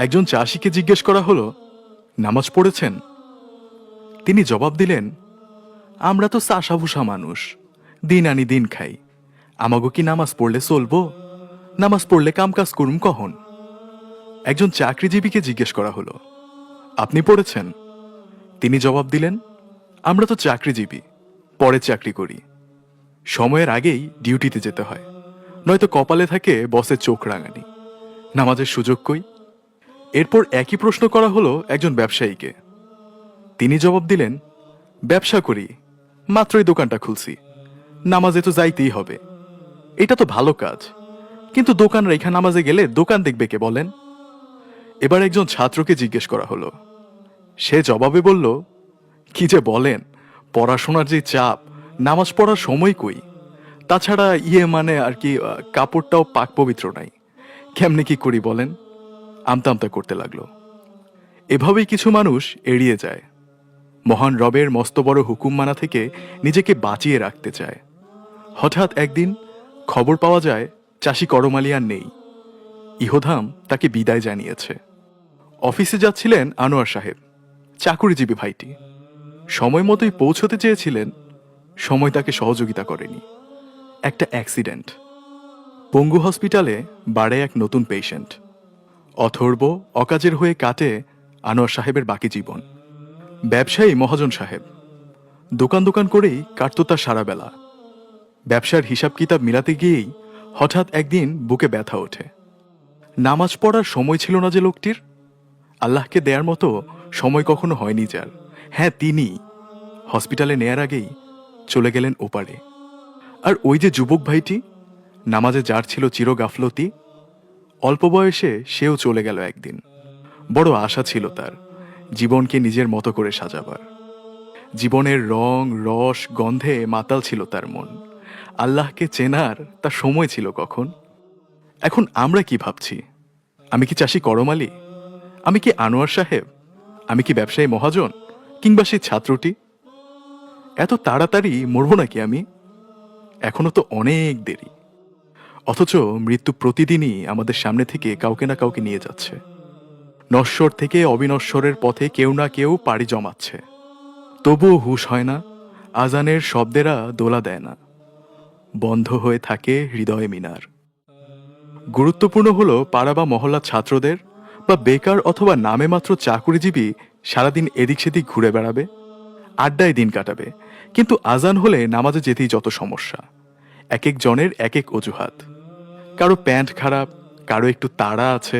একজন চাষিকে জিজ্ঞেস করা হলো, নামাজ পড়েছেন? তিনি জবাব দিলেন, আমরা তো চাষাভুষা মানুষ, দিন আনি দিন খাই, আমাগো কি নামাজ পড়লে চলবো? নামাজ পড়লে কামকাজ করুম কখন? একজন চাকরিজীবীকে জিজ্ঞেস করা হলো, আপনি পড়েছেন? তিনি জবাব দিলেন, আমরা তো চাকরিজীবী, পরে চাকরি করি, সময়ের আগেই ডিউটিতে যেতে হয়, নয়তো কপালে থাকে বসের চোখ রাঙানি, নামাজের সুযোগ কই? এরপর একই প্রশ্ন করা হলো একজন ব্যবসায়ীকে। তিনি জবাব দিলেন, ব্যবসা করি, মাত্রই দোকানটা খুলছি, নামাজে তো যাইতেই হবে, এটা তো ভালো কাজ, কিন্তু দোকান রেখা নামাজে গেলে দোকান দেখবে কে বলেন? এবার একজন ছাত্রকে জিজ্ঞেস করা হলো। সে জবাবে বলল, কি যে বলেন, পড়াশোনার যে চাপ, নামাজ পড়ার সময় কই? তাছাড়া মানে আর কি, কাপড়টাও পাক পবিত্র নাই, কেমনে কি করি বলেন? আমতা আমতা করতে লাগলো। এভাবেই কিছু মানুষ এড়িয়ে যায়, মহান রবের মস্ত বড় হুকুম মানা থেকে নিজেকে বাঁচিয়ে রাখতে চায়। হঠাৎ একদিন খবর পাওয়া যায় চাষি করমালি আর নেই, ইহধাম তাকে বিদায় জানিয়েছে। অফিসে যাচ্ছিলেন আনোয়ার সাহেব, চাকুরিজীবী ভাইটি। সময় মতোই পৌঁছতে চেয়েছিলেন, সময় তাকে সহযোগিতা করেনি। একটা অ্যাক্সিডেন্ট। পঙ্গু হসপিটালে বাড়ে এক নতুন পেশেন্ট। অথর্ব অকাজের হয়ে কাটে আনোয়ার সাহেবের বাকি জীবন। ব্যবসায়ী মহাজন সাহেব, দোকান দোকান করেই কাটত তার সারা বেলা। ব্যবসার হিসাব কিতাব মিলাতে গিয়েই হঠাৎ একদিন বুকে ব্যথা ওঠে। নামাজ পড়ার সময় ছিল না যে লোকটির। আল্লাহকে দেয়ার মতো সময় কখনো হয়নি যার। হ্যাঁ, তিনি হসপিটালে নেয়ার আগেই চলে গেলেন ওপারে। আর ওই যে যুবক ভাইটি, নামাজে যার ছিল চির গাফলতি, অল্প বয়সে সেও চলে গেল একদিন। বড় আশা ছিল তার, জীবনকে নিজের মতো করে সাজাবার। জীবনের রং রস গন্ধে মাতাল ছিল তার মন। আল্লাহকে চেনার তার সময় ছিল কখন? এখন আমরা কি ভাবছি? আমি কি চাষি করমালি? আমি কি আনোয়ার সাহেব? আমি কি ব্যবসায়ী মহাজন? কিংবা সেই ছাত্রটি? এত তাড়াতাড়ি মরব নাকি আমি? এখনো তো অনেক দেরি। অথচ মৃত্যু প্রতিদিনই আমাদের সামনে থেকে কাউকে না কাউকে নিয়ে যাচ্ছে। নশ্বর থেকে অবিনশ্বরের পথে কেউ না কেউ পাড়ি জমাচ্ছে। তবুও হুঁশ হয় না, আজানের শব্দেরা দোলা দেয় না, বন্ধ হয়ে থাকে হৃদয় মিনার। গুরুত্বপূর্ণ হলো পাড়া বা মহল্লার ছাত্রদের বা বেকার অথবা নামে মাত্র চাকুরিজীবী সারাদিন এদিক সেদিক ঘুরে বেড়াবে, আড্ডায় দিন কাটাবে, কিন্তু আজান হলে নামাজে যেতেই যত সমস্যা। এক এক জনের এক এক অজুহাত। কারো প্যান্ট খারাপ, কারো একটু তাড়া আছে,